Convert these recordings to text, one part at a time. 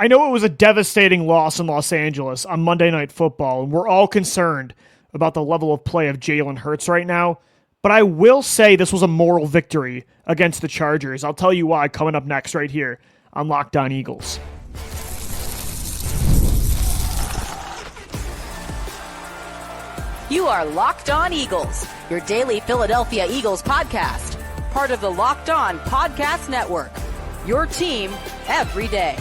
I know it was a devastating loss in Los Angeles on Monday Night Football, and we're all concerned about the level of play of Jalen Hurts right now, but I will say this was a moral victory against the Chargers. I'll tell you why coming up next right here on Locked On Eagles. You are Locked On Eagles, your daily Philadelphia Eagles podcast, part of the Locked On Podcast Network, your team every day.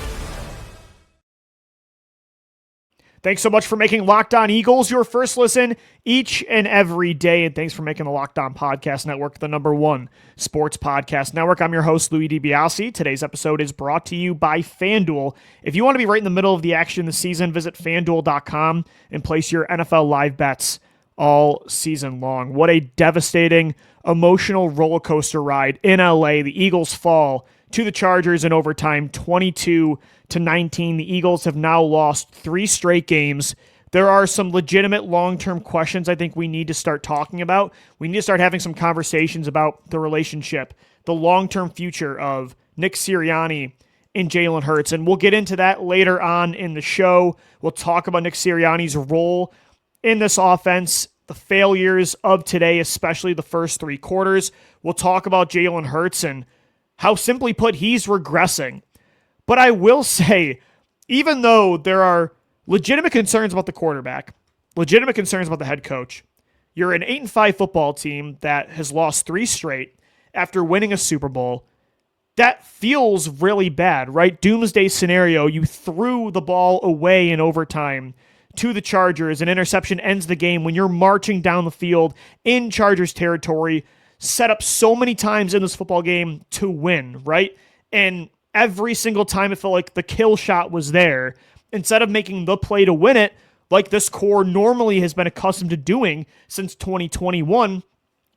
Thanks so much for making Locked On Eagles your first listen each and every day. And thanks for making the Locked On Podcast Network the #1 sports podcast network. I'm your host, Louis DiBiase. Today's episode is brought to you by FanDuel. If you want to be right in the middle of the action this season, visit FanDuel.com and place your NFL live bets all season long. What a devastating, emotional roller coaster ride in LA. The Eagles fall to the Chargers in overtime, 22-19. The Eagles have now lost 3 straight games. There are some legitimate long-term questions I think we need to start talking about. We need to start having some conversations about the relationship, the long-term future of Nick Sirianni and Jalen Hurts, and we'll get into that later on in the show. We'll talk about Nick Sirianni's role in this offense, the failures of today, especially the first 3 quarters. We'll talk about Jalen Hurts and how, simply put, he's regressing. But I will say, even though there are legitimate concerns about the quarterback, legitimate concerns about the head coach, you're an 8-5 football team that has lost 3 straight after winning a Super Bowl. That feels really bad, right? Doomsday scenario, you threw the ball away in overtime to the Chargers. An interception ends the game when you're marching down the field in Chargers territory, set up so many times in this football game to win, right? And every single time it felt like the kill shot was there, instead of making the play to win it, like this core normally has been accustomed to doing since 2021,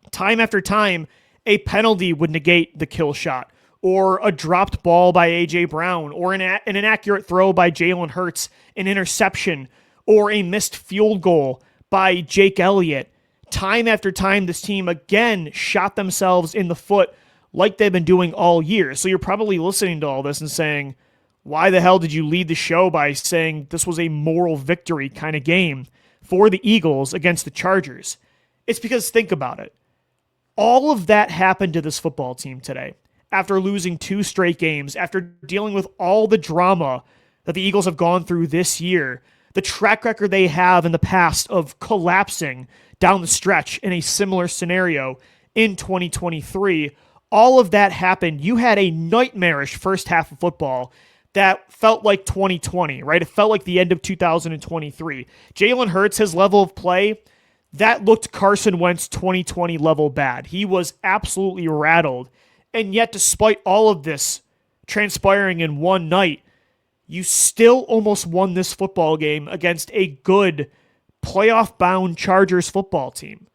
time after time, a penalty would negate the kill shot, or a dropped ball by A.J. Brown, or an inaccurate throw by Jalen Hurts, an interception, or a missed field goal by Jake Elliott. Time after time, this team again shot themselves in the foot like they've been doing all year. So you're probably listening to all this and saying, why the hell did you lead the show by saying this was a moral victory kind of game for the Eagles against the Chargers? It's because, think about it. All of that happened to this football team today. After losing 2 straight games, after dealing with all the drama that the Eagles have gone through this year, the track record they have in the past of collapsing down the stretch in a similar scenario in 2023, all of that happened. You had a nightmarish first half of football that felt like 2020, right? It felt like the end of 2023. Jalen Hurts, his level of play, that looked Carson Wentz 2020 level bad. He was absolutely rattled. And yet, despite all of this transpiring in one night, you still almost won this football game against a good playoff-bound Chargers football team.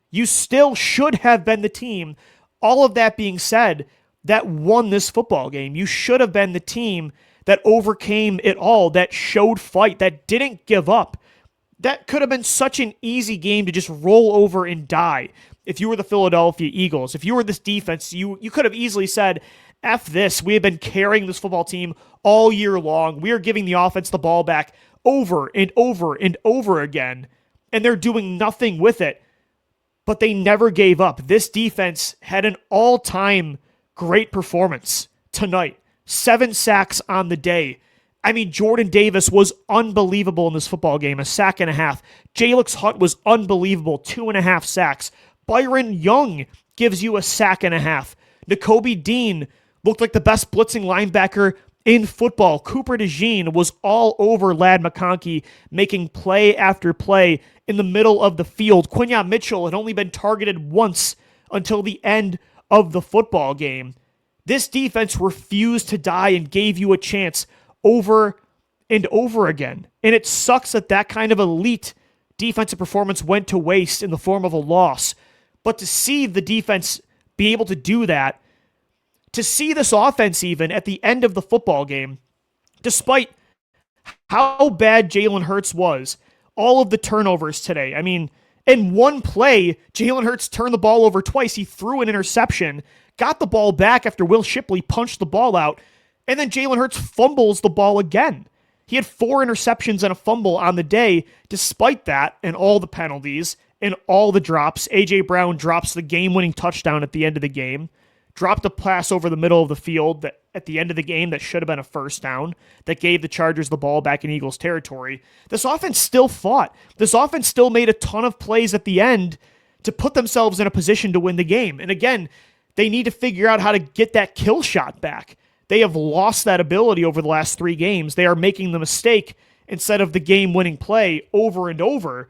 You still should have been the team, all of that being said, that won this football game. You should have been the team that overcame it all, that showed fight, that didn't give up. That could have been such an easy game to just roll over and die. If you were the Philadelphia Eagles, if you were this defense, you could have easily said, F this, we have been carrying this football team all year long. We are giving the offense the ball back over and over and over again, and they're doing nothing with it. But they never gave up. This defense had an all-time great performance tonight. 7 sacks on the day. I mean, Jordan Davis was unbelievable in this football game, 1.5 sacks. Jalix Hunt was unbelievable, 2.5 sacks. Byron Young gives you 1.5 sacks. Nakobe Dean looked like the best blitzing linebacker in football. Cooper DeJean was all over Ladd McConkey, making play after play in the middle of the field. Quinyon Mitchell had only been targeted once until the end of the football game. This defense refused to die and gave you a chance over and over again. And it sucks that that kind of elite defensive performance went to waste in the form of a loss. But to see the defense be able to do that, to see this offense even at the end of the football game, despite how bad Jalen Hurts was, all of the turnovers today. I mean, in one play, Jalen Hurts turned the ball over twice. He threw an interception, got the ball back after Will Shipley punched the ball out, And then Jalen Hurts fumbles the ball again. He had 4 interceptions and a fumble on the day. Despite that and all the penalties and all the drops, A.J. Brown drops the game-winning touchdown at the end of the game, dropped a pass over the middle of the field that at the end of the game that should have been a first down, that gave the Chargers the ball back in Eagles territory. This offense still fought. This offense still made a ton of plays at the end to put themselves in a position to win the game. And again, they need to figure out how to get that kill shot back. They have lost that ability over the last 3 games. They are making the mistake instead of the game-winning play over and over.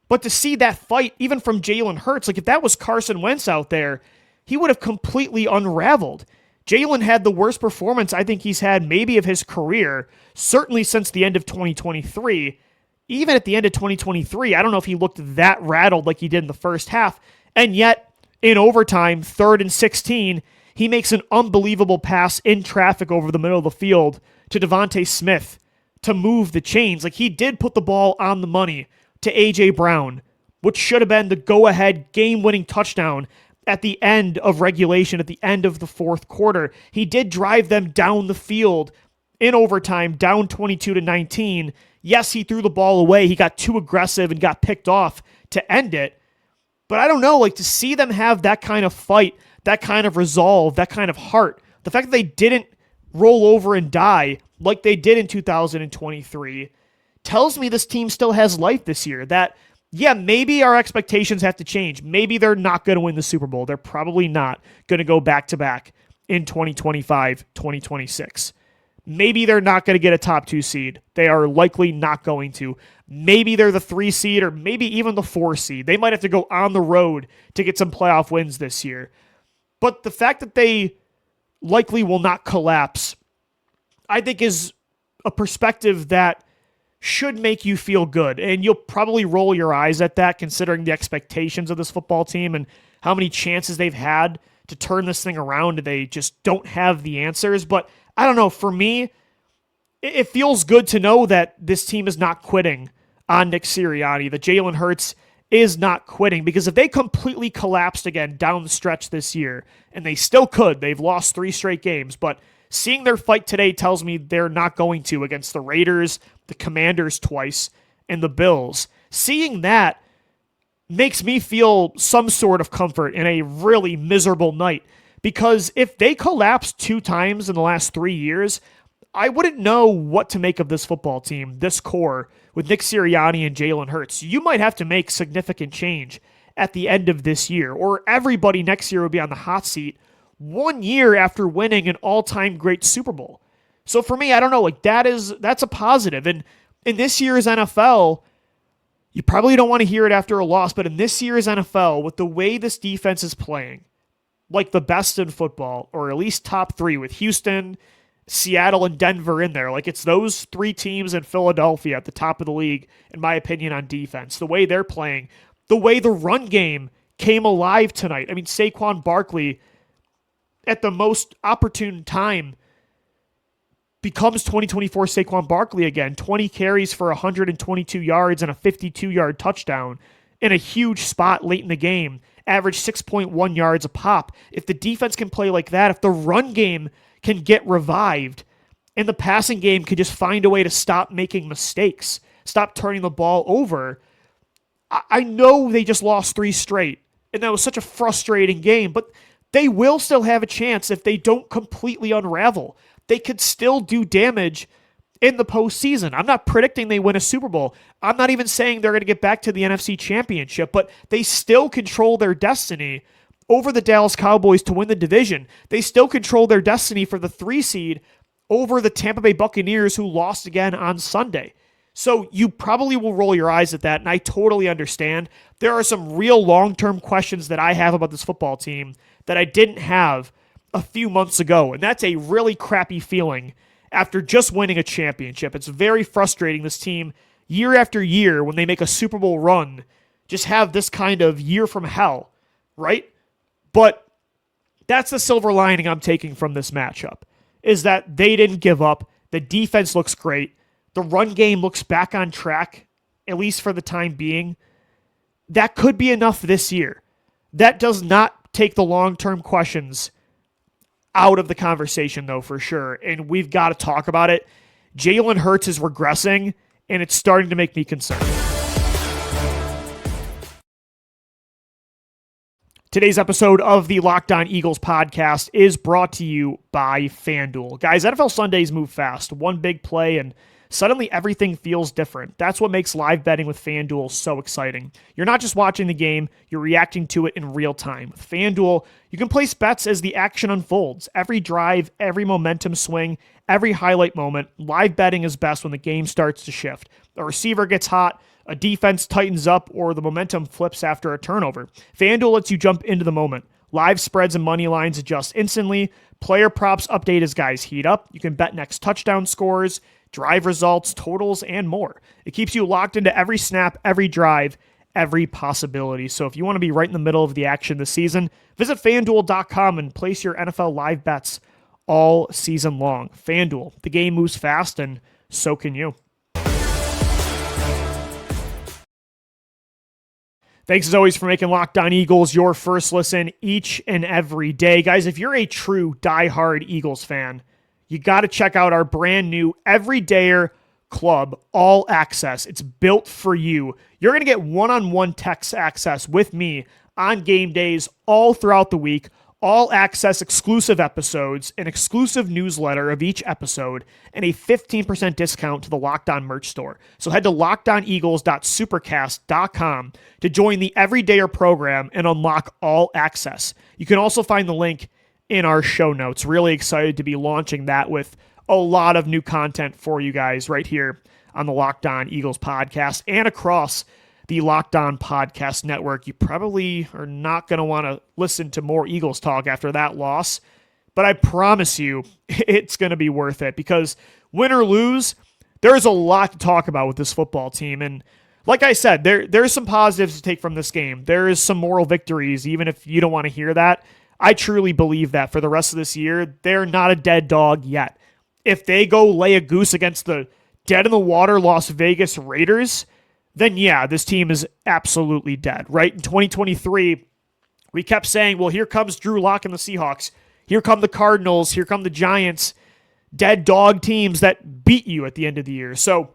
But to see that fight, even from Jalen Hurts, like if that was Carson Wentz out there, he would have completely unraveled. Jalen had the worst performance I think he's had maybe of his career, certainly since the end of 2023. Even at the end of 2023, I don't know if he looked that rattled like he did in the first half. And yet, in overtime, 3rd and 16, he makes an unbelievable pass in traffic over the middle of the field to Devontae Smith to move the chains. Like he did put the ball on the money to A.J. Brown, which should have been the go-ahead game-winning touchdown at the end of regulation, at the end of the 4th quarter. He did drive them down the field in overtime, down 22-19. Yes, he threw the ball away. He got too aggressive and got picked off to end it. But I don't know, like to see them have that kind of fight, that kind of resolve, that kind of heart, the fact that they didn't roll over and die like they did in 2023 tells me this team still has life this year. That, yeah, maybe our expectations have to change. Maybe they're not going to win the Super Bowl. They're probably not going to go back-to-back in 2025, 2026. Maybe they're not going to get a top 2 seed. They are likely not going to. Maybe they're the 3 seed or maybe even the 4 seed. They might have to go on the road to get some playoff wins this year. But the fact that they likely will not collapse, I think is a perspective that should make you feel good. And you'll probably roll your eyes at that considering the expectations of this football team and how many chances they've had to turn this thing around and they just don't have the answers. But I don't know, for me, it feels good to know that this team is not quitting on Nick Sirianni, that Jalen Hurts is not quitting, because if they completely collapsed again down the stretch this year, and they still could, they've lost 3 straight games, but seeing their fight today tells me they're not going to against the Raiders, the Commanders twice, and the Bills. Seeing that makes me feel some sort of comfort in a really miserable night, because if they collapse 2 times in the last 3 years, I wouldn't know what to make of this football team, this core, with Nick Sirianni and Jalen Hurts. You might have to make significant change at the end of this year, or everybody next year would be on the hot seat 1 year after winning an all-time great Super Bowl. So for me, I don't know, like that's a positive. And in this year's NFL, you probably don't want to hear it after a loss, but in this year's NFL, with the way this defense is playing, like the best in football, or at least top 3 with Houston, Seattle, and Denver in there. Like it's those 3 teams in Philadelphia at the top of the league, in my opinion, on defense. The way they're playing, the way the run game came alive tonight. I mean, Saquon Barkley, at the most opportune time, becomes 2024 Saquon Barkley again. 20 carries for 122 yards and a 52-yard touchdown in a huge spot late in the game. Averaged 6.1 yards a pop. If the defense can play like that, if the run game can get revived, and the passing game can just find a way to stop making mistakes, stop turning the ball over. I know they just lost 3 straight, and that was such a frustrating game, but they will still have a chance if they don't completely unravel. They could still do damage in the postseason. I'm not predicting they win a Super Bowl. I'm not even saying they're going to get back to the NFC Championship, but they still control their destiny over the Dallas Cowboys to win the division. They still control their destiny for the 3 seed over the Tampa Bay Buccaneers, who lost again on Sunday. So you probably will roll your eyes at that, and I totally understand. There are some real long-term questions that I have about this football team that I didn't have a few months ago, and that's a really crappy feeling after just winning a championship. It's very frustrating, this team, year after year, when they make a Super Bowl run, just have this kind of year from hell, right? But that's the silver lining I'm taking from this matchup, is that they didn't give up. The defense looks great. The run game looks back on track, at least for the time being. That could be enough this year. That does not take the long-term questions out of the conversation, though, for sure. And we've got to talk about it. Jalen Hurts is regressing, and it's starting to make me concerned. Today's episode of the Locked On Eagles podcast is brought to you by FanDuel. Guys, NFL Sundays move fast. One big play and suddenly everything feels different. That's what makes live betting with FanDuel so exciting. You're not just watching the game, you're reacting to it in real time. With FanDuel, you can place bets as the action unfolds. Every drive, every momentum swing, every highlight moment, live betting is best when the game starts to shift. A receiver gets hot, a defense tightens up, or the momentum flips after a turnover. FanDuel lets you jump into the moment. Live spreads and money lines adjust instantly. Player props update as guys heat up. You can bet next touchdown scores, drive results, totals, and more. It keeps you locked into every snap, every drive, every possibility. So if you want to be right in the middle of the action this season, visit FanDuel.com and place your NFL live bets all season long. FanDuel, the game moves fast, and so can you. Thanks as always for making Locked On Eagles your first listen each and every day. Guys, if you're a true diehard Eagles fan, you got to check out our brand new Everydayer Club All Access. It's built for you. You're going to get one-on-one text access with me on game days all throughout the week, all access exclusive episodes, an exclusive newsletter of each episode, and a 15% discount to the Locked On merch store. So head to lockedoneagles.supercast.com to join the Everydayer program and unlock all access. You can also find the link in our show notes. Really excited to be launching that with a lot of new content for you guys right here on the Locked On Eagles podcast and across the Locked On Podcast Network. You probably are not going to want to listen to more Eagles talk after that loss, but I promise you it's going to be worth it because win or lose, there's a lot to talk about with this football team. And like I said, there's some positives to take from this game. There is some moral victories, even if you don't want to hear that. I truly believe that for the rest of this year, they're not a dead dog yet. If they go lay a goose against the dead-in-the-water Las Vegas Raiders, then yeah, this team is absolutely dead, right? In 2023, we kept saying, well, here comes Drew Lock and the Seahawks. Here come the Cardinals. Here come the Giants. Dead dog teams that beat you at the end of the year. So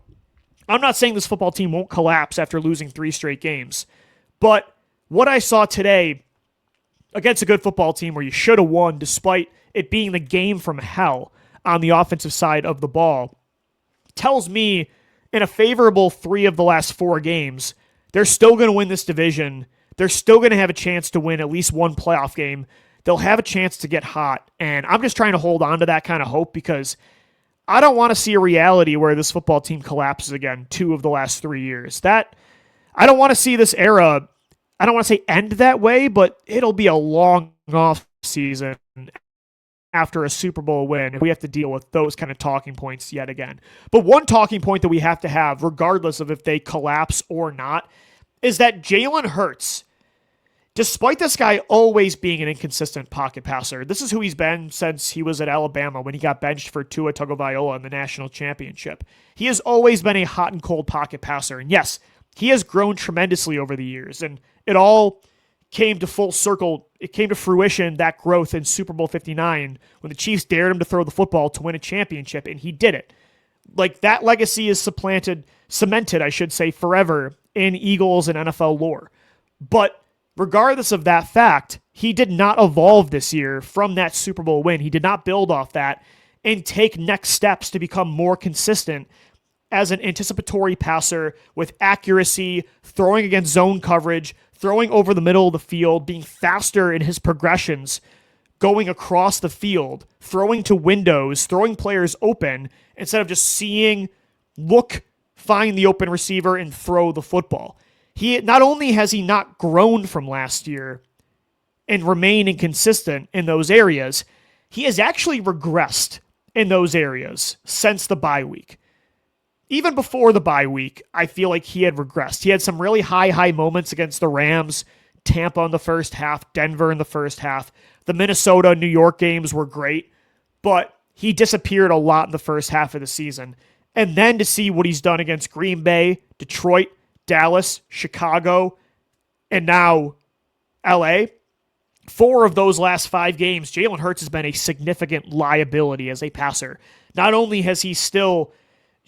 I'm not saying this football team won't collapse after losing 3 straight games. But what I saw today against a good football team where you should have won despite it being the game from hell on the offensive side of the ball tells me in a favorable 3 of the last 4 games, they're still going to win this division. They're still going to have a chance to win at least one playoff game. They'll have a chance to get hot. And I'm just trying to hold on to that kind of hope because I don't want to see a reality where this football team collapses again 2 of the last 3 years. I don't want to see this era, I don't want to say end that way, but it'll be a long off season after a Super Bowl win, we have to deal with those kind of talking points yet again. But one talking point that we have to have, regardless of if they collapse or not, is that Jalen Hurts, despite this guy always being an inconsistent pocket passer, this is who he's been since he was at Alabama when he got benched for Tua Tagovailoa in the national championship. He has always been a hot and cold pocket passer. And yes, he has grown tremendously over the years. And it all came to full circle. It came to fruition, that growth in Super Bowl 59 when the Chiefs dared him to throw the football to win a championship, and he did it. Like, that legacy is cemented, I should say, forever in Eagles and NFL lore. But regardless of that fact, he did not evolve this year from that Super Bowl win. He did not build off that and take next steps to become more consistent as an anticipatory passer with accuracy, throwing against zone coverage, throwing over the middle of the field, being faster in his progressions, going across the field, throwing to windows, throwing players open, instead of just seeing, look, find the open receiver, and throw the football. Not only has he not grown from last year and remained inconsistent in those areas, he has actually regressed in those areas since the bye week. Even before the bye week, I feel like he had regressed. He had some really high moments against the Rams, Tampa in the first half, Denver in the first half. The Minnesota, New York games were great, but he disappeared a lot in the first half of the season. And then to see what he's done against Green Bay, Detroit, Dallas, Chicago, and now LA, 4 of those last 5 games, Jalen Hurts has been a significant liability as a passer. Not only has he's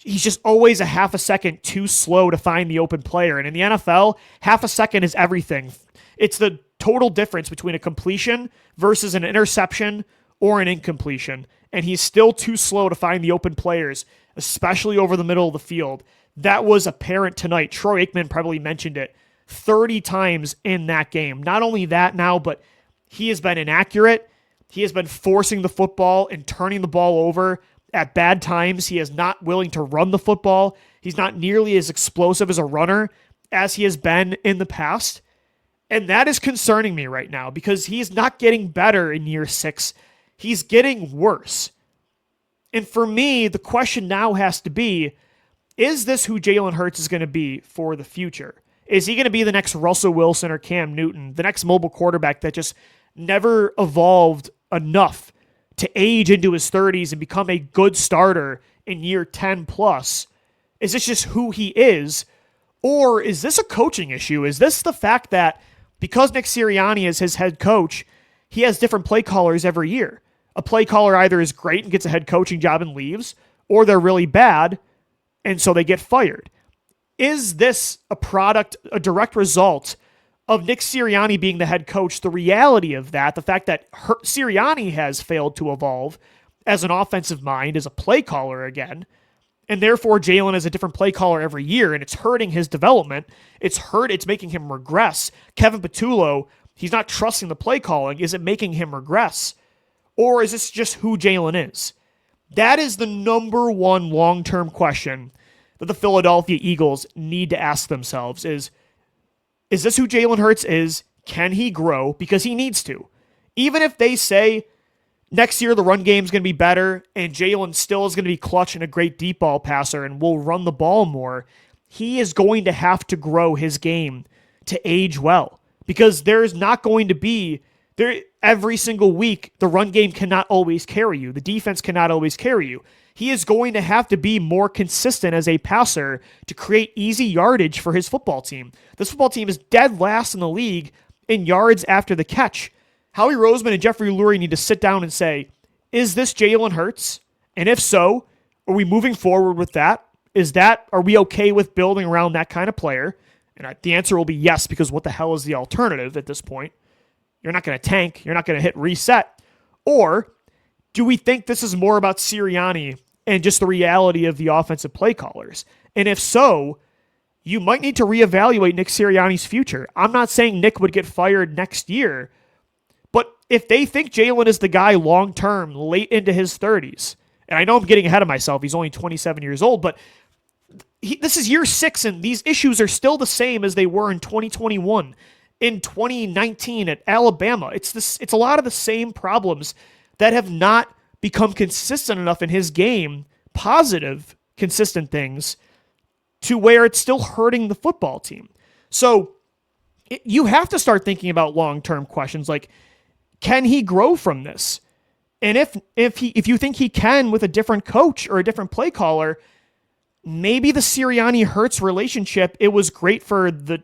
just always a half a second too slow to find the open player. And in the NFL, half a second is everything. It's the total difference between a completion versus an interception or an incompletion. And he's still too slow to find the open players, especially over the middle of the field. That was apparent tonight. Troy Aikman probably mentioned it 30 times in that game. Not only that now, but he has been inaccurate. He has been forcing the football and turning the ball over at bad times. He is not willing to run the football. He's not nearly as explosive as a runner as he has been in the past. And that is concerning me right now because he's not getting better in year 6. He's getting worse. And for me, the question now has to be, is this who Jalen Hurts is going to be for the future? Is he going to be the next Russell Wilson or Cam Newton, the next mobile quarterback that just never evolved enough to age into his 30s and become a good starter in year 10 plus? Is this just who he is? Or is this a coaching issue? Is this the fact that because Nick Sirianni is his head coach, he has different play callers every year? A play caller either is great and gets a head coaching job and leaves, or they're really bad, and so they get fired. Is this a direct result of Nick Sirianni being the head coach, the reality of that, the fact that Sirianni has failed to evolve as an offensive mind, as a play caller again, and therefore Jalen is a different play caller every year, and it's hurting his development. It's making him regress. Kevin Patullo, he's not trusting the play calling. Is it making him regress? Or is this just who Jalen is? That is the number one long-term question that the Philadelphia Eagles need to ask themselves is this who Jalen Hurts is? Can he grow? Because he needs to. Even if they say next year the run game is going to be better and Jalen still is going to be clutch and a great deep ball passer and will run the ball more, he is going to have to grow his game to age well. Because there's not going to be every single week, the run game cannot always carry you. The defense cannot always carry you. He is going to have to be more consistent as a passer to create easy yardage for his football team. This football team is dead last in the league in yards after the catch. Howie Roseman and Jeffrey Lurie need to sit down and say, is this Jalen Hurts? And if so, are we moving forward with that? Are we okay with building around that kind of player? And the answer will be yes, because what the hell is the alternative at this point? You're not going to tank. You're not going to hit reset. Or do we think this is more about Sirianni and just the reality of the offensive play callers? And if so, you might need to reevaluate Nick Sirianni's future. I'm not saying Nick would get fired next year, but if they think Jalen is the guy long-term, late into his 30s, and I know I'm getting ahead of myself, he's only 27 years old, but this is year 6, and these issues are still the same as they were in 2021, in 2019 at Alabama. It's a lot of the same problems that have not become consistent enough in his game, positive, consistent things, to where it's still hurting the football team. So you have to start thinking about long-term questions like, can he grow from this? And if you think he can with a different coach or a different play caller, maybe the Sirianni-Hurts relationship, it was great for the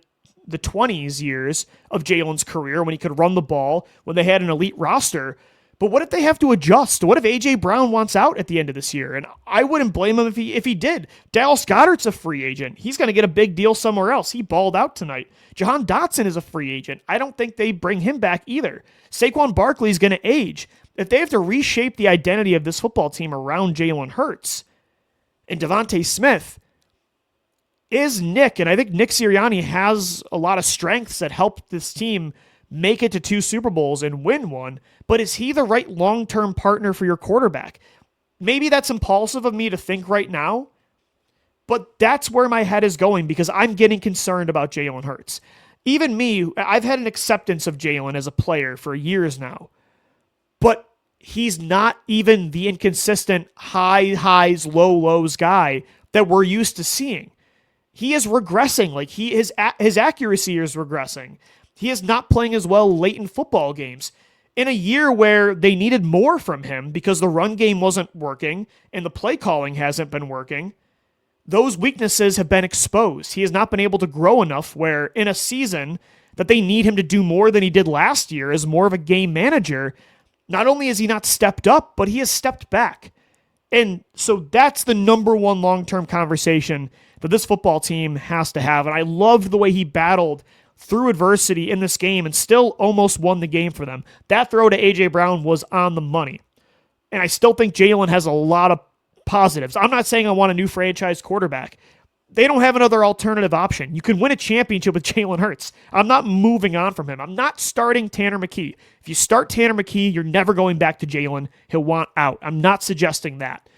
20s years of Jalen's career when he could run the ball, when they had an elite roster. But what if they have to adjust? What if A.J. Brown wants out at the end of this year? And I wouldn't blame him if he did. Dallas Goedert's a free agent. He's going to get a big deal somewhere else. He balled out tonight. Jahan Dotson is a free agent. I don't think they bring him back either. Saquon Barkley is going to age. If they have to reshape the identity of this football team around Jalen Hurts and Devontae Smith, is Nick, and I think Nick Sirianni has a lot of strengths that help this team make it to 2 Super Bowls and win one, but is he the right long-term partner for your quarterback? Maybe that's impulsive of me to think right now, but that's where my head is going because I'm getting concerned about Jalen Hurts. Even me, I've had an acceptance of Jalen as a player for years now, but he's not even the inconsistent high highs, low lows guy that we're used to seeing. He is regressing. Like his accuracy is regressing. He is not playing as well late in football games. In a year where they needed more from him because the run game wasn't working and the play calling hasn't been working, those weaknesses have been exposed. He has not been able to grow enough where in a season that they need him to do more than he did last year as more of a game manager. Not only has he not stepped up, but he has stepped back. And so that's the number one long-term conversation that this football team has to have. And I loved the way he battled through adversity in this game and still almost won the game for them. That throw to A.J. Brown was on the money. And I still think Jalen has a lot of positives. I'm not saying I want a new franchise quarterback. They don't have another alternative option. You can win a championship with Jalen Hurts. I'm not moving on from him. I'm not starting Tanner McKee. If you start Tanner McKee, you're never going back to Jalen. He'll want out. I'm not suggesting that.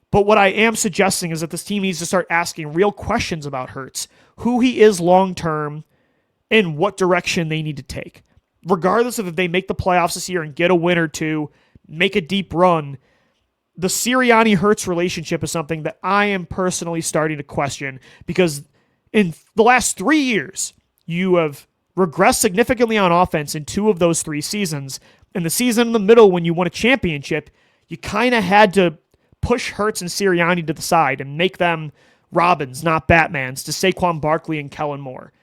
But what I am suggesting is that this team needs to start asking real questions about Hurts, who he is long-term, and what direction they need to take. Regardless of if they make the playoffs this year and get a win or two, make a deep run, the Sirianni-Hurts relationship is something that I am personally starting to question because in the last 3 years, you have regressed significantly on offense in 2 of those 3 seasons. In the season in the middle when you won a championship, you kind of had to push Hurts and Sirianni to the side and make them Robins, not Batmans, to Saquon Barkley and Kellen Moore.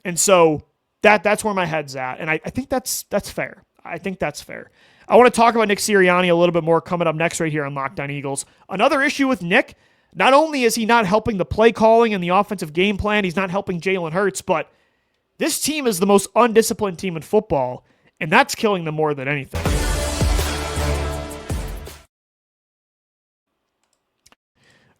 And so that's where my head's at. And I think that's fair. I think that's fair. I want to talk about Nick Sirianni a little bit more coming up next right here on Locked On Eagles. Another issue with Nick, not only is he not helping the play calling and the offensive game plan, he's not helping Jalen Hurts, but this team is the most undisciplined team in football, and that's killing them more than anything.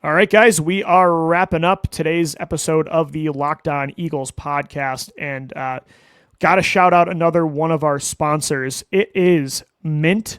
All right, guys, we are wrapping up today's episode of the Locked On Eagles podcast, and got to shout out another one of our sponsors. It is Mint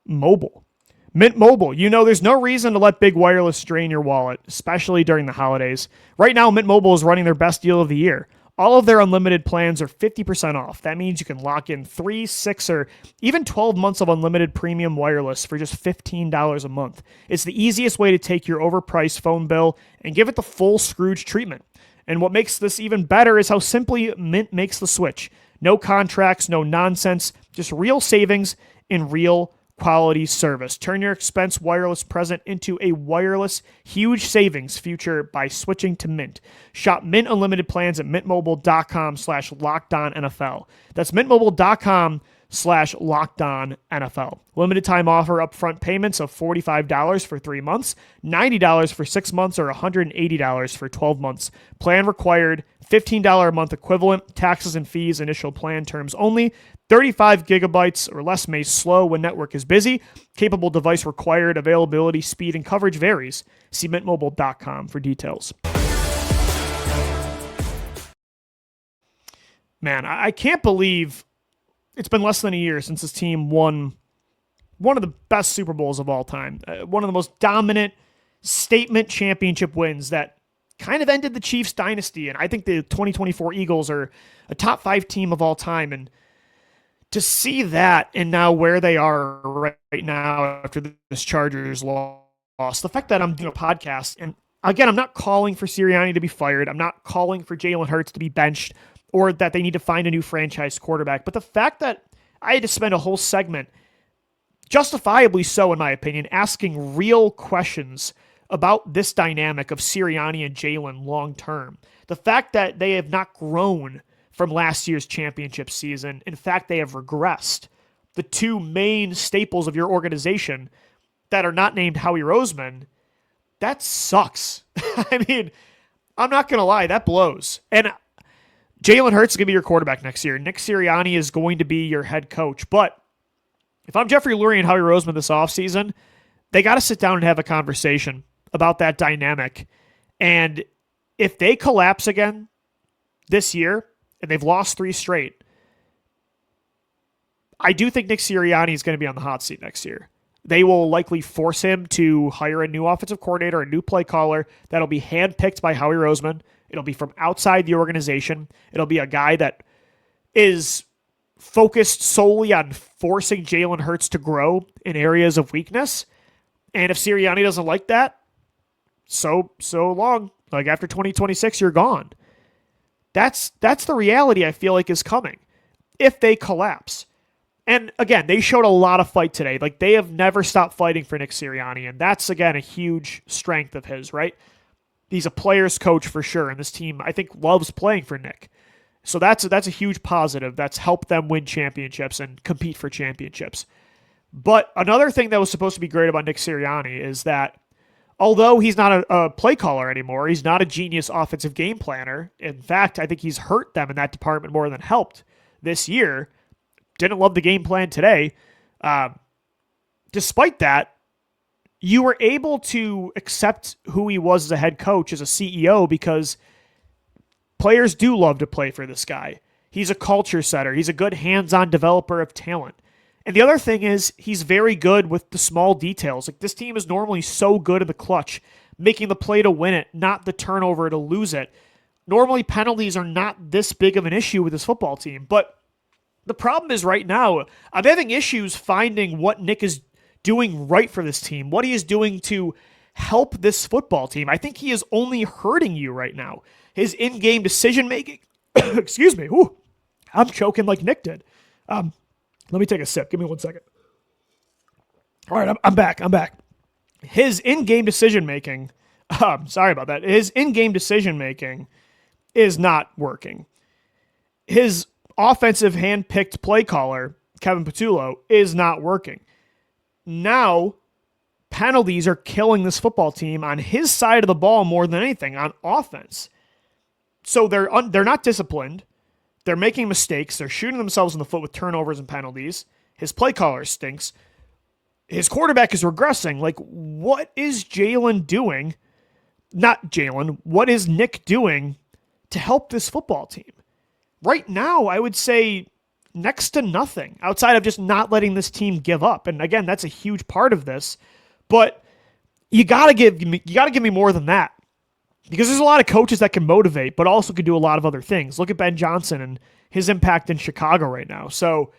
Mobile. Mint Mobile, there's no reason to let big wireless drain your wallet, especially during the holidays. Right now, Mint Mobile is running their best deal of the year. All of their unlimited plans are 50% off. That means you can lock in 3, 6, or even 12 months of unlimited premium wireless for just $15 a month. It's the easiest way to take your overpriced phone bill and give it the full Scrooge treatment. And what makes this even better is how simply Mint makes the switch. No contracts, no nonsense, just real savings and real quality service. Turn your expense wireless present into a wireless huge savings future by switching to Mint. Shop Mint Unlimited plans at mintmobile.com/LockedOnNFL. That's mintmobile.com/LockedOnNFL. Limited time offer upfront payments of $45 for 3 months, $90 for 6 months, or $180 for 12 months. Plan required, $15 a month equivalent, taxes and fees, initial plan terms only. 35 gigabytes or less may slow when network is busy. Capable device required. Availability, speed, and coverage varies. See mintmobile.com for details. Man, I can't believe it's been less than a year since this team won one of the best Super Bowls of all time. One of the most dominant statement championship wins that kind of ended the Chiefs dynasty. And I think the 2024 Eagles are a top 5 team of all time. And to see that and now where they are right now after this Chargers loss, the fact that I'm doing a podcast, and again, I'm not calling for Sirianni to be fired. I'm not calling for Jalen Hurts to be benched or that they need to find a new franchise quarterback. But the fact that I had to spend a whole segment, justifiably so in my opinion, asking real questions about this dynamic of Sirianni and Jalen long term. The fact that they have not grown from last year's championship season. In fact, they have regressed. The 2 main staples of your organization that are not named Howie Roseman, that sucks. I mean, I'm not going to lie, that blows. And Jalen Hurts is going to be your quarterback next year. Nick Sirianni is going to be your head coach. But if I'm Jeffrey Lurie and Howie Roseman this offseason, they got to sit down and have a conversation about that dynamic. And if they collapse again this year, and they've lost 3 straight, I do think Nick Sirianni is going to be on the hot seat next year. They will likely force him to hire a new offensive coordinator, a new play caller that'll be handpicked by Howie Roseman. It'll be from outside the organization. It'll be a guy that is focused solely on forcing Jalen Hurts to grow in areas of weakness. And if Sirianni doesn't like that, so long. Like after 2026, you're gone. That's the reality I feel like is coming if they collapse. And again, they showed a lot of fight today. Like they have never stopped fighting for Nick Sirianni, and that's again a huge strength of his, right? He's a player's coach for sure, and this team I think loves playing for Nick. So that's a huge positive. That's helped them win championships and compete for championships. But another thing that was supposed to be great about Nick Sirianni is that although he's not a play caller anymore, he's not a genius offensive game planner. In fact, I think he's hurt them in that department more than helped this year. Didn't love the game plan today. Despite that, you were able to accept who he was as a head coach, as a CEO, because players do love to play for this guy. He's a culture setter. He's a good hands-on developer of talent. And the other thing is he's very good with the small details. Like, this team is normally so good in the clutch, making the play to win it, not the turnover to lose it. Normally penalties are not this big of an issue with this football team. But the problem is right now, I'm having issues finding what Nick is doing right for this team, what he is doing to help this football team. I think he is only hurting you right now. His in-game decision-making, excuse me, I'm choking like Nick did. Let me take a sip. Give me 1 second. All right, I'm back. His in-game decision-making, sorry about that. His in-game decision-making is not working. His offensive hand-picked play caller, Kevin Patullo, is not working. Now, penalties are killing this football team on his side of the ball more than anything, on offense. So they're not disciplined. They're making mistakes. They're shooting themselves in the foot with turnovers and penalties. His play caller stinks. His quarterback is regressing. Like, what is Jalen doing? Not Jalen. What is Nick doing to help this football team? Right now, I would say next to nothing outside of just not letting this team give up. And again, that's a huge part of this. But you gotta give me more than that. Because there's a lot of coaches that can motivate, but also can do a lot of other things. Look at Ben Johnson and his impact in Chicago right now. So,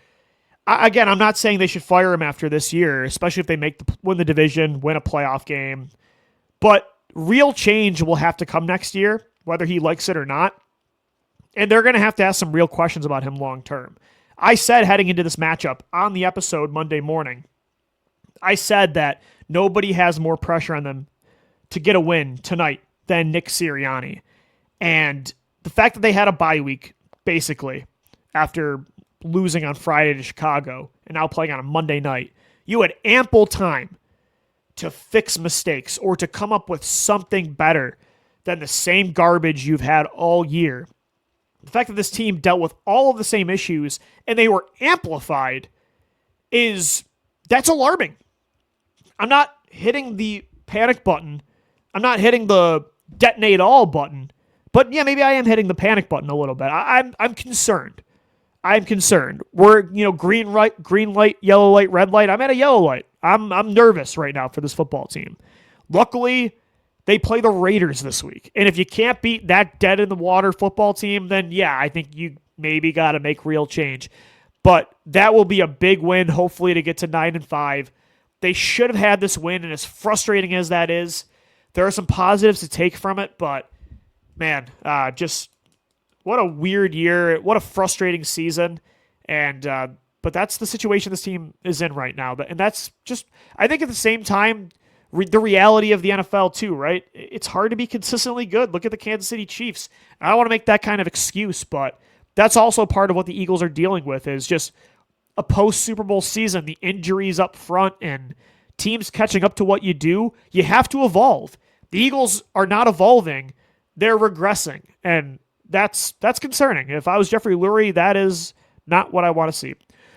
again, I'm not saying they should fire him after this year, especially if they win the division, win a playoff game. But real change will have to come next year, whether he likes it or not. And they're going to have to ask some real questions about him long term. I said heading into this matchup on the episode Monday morning, I said that nobody has more pressure on them to get a win tonight than Nick Sirianni. And the fact that they had a bye week, basically, after losing on Friday to Chicago and now playing on a Monday night, you had ample time to fix mistakes or to come up with something better than the same garbage you've had all year. The fact that this team dealt with all of the same issues and they were amplified that's alarming. I'm not hitting the panic button. I'm not hitting the detonate all button, but yeah, maybe I am hitting the panic button a little bit. I'm concerned. I'm concerned. We're, green light, yellow light, red light. I'm at a yellow light. I'm nervous right now for this football team. Luckily, they play the Raiders this week. And if you can't beat that dead in the water football team, then yeah, I think you maybe got to make real change. But that will be a big win, hopefully, to get to 9-5. They should have had this win, and as frustrating as that is, there are some positives to take from it, but man, just what a weird year. What a frustrating season. But that's the situation this team is in right now. And that's just, I think at the same time, the reality of the NFL too, right? It's hard to be consistently good. Look at the Kansas City Chiefs. I don't want to make that kind of excuse, but that's also part of what the Eagles are dealing with is just a post-Super Bowl season, the injuries up front and teams catching up to what you do. You have to evolve. The Eagles are not evolving. They're regressing. And that's concerning. If I was Jeffrey Lurie, that is not what I want to see.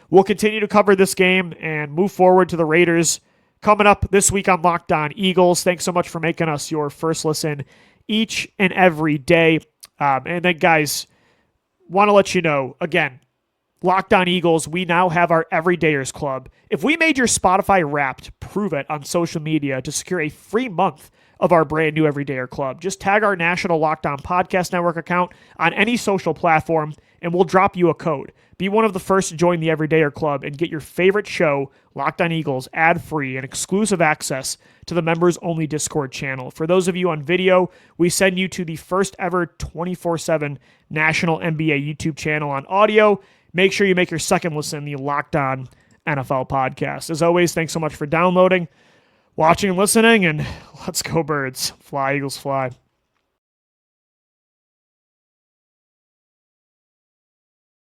We'll continue to cover this game and move forward to the Raiders coming up this week on Locked On Eagles. Thanks so much for making us your first listen each and every day. And then, guys, want to let you know, again, Locked On Eagles, we now have our Everydayers Club. If we made your Spotify Wrapped, prove it on social media to secure a free month of our brand new Everydayer Club. Just tag our national Locked On Podcast Network account on any social platform, and we'll drop you a code. Be one of the first to join the Everydayer Club and get your favorite show, Locked On Eagles, ad-free and exclusive access to the members-only Discord channel. For those of you on video, we send you to the first ever 24/7 national NBA YouTube channel. On audio, make sure you make your second listen the Locked On NFL podcast. As always, thanks so much for downloading, watching, and listening, and let's go Birds. Fly, Eagles, fly.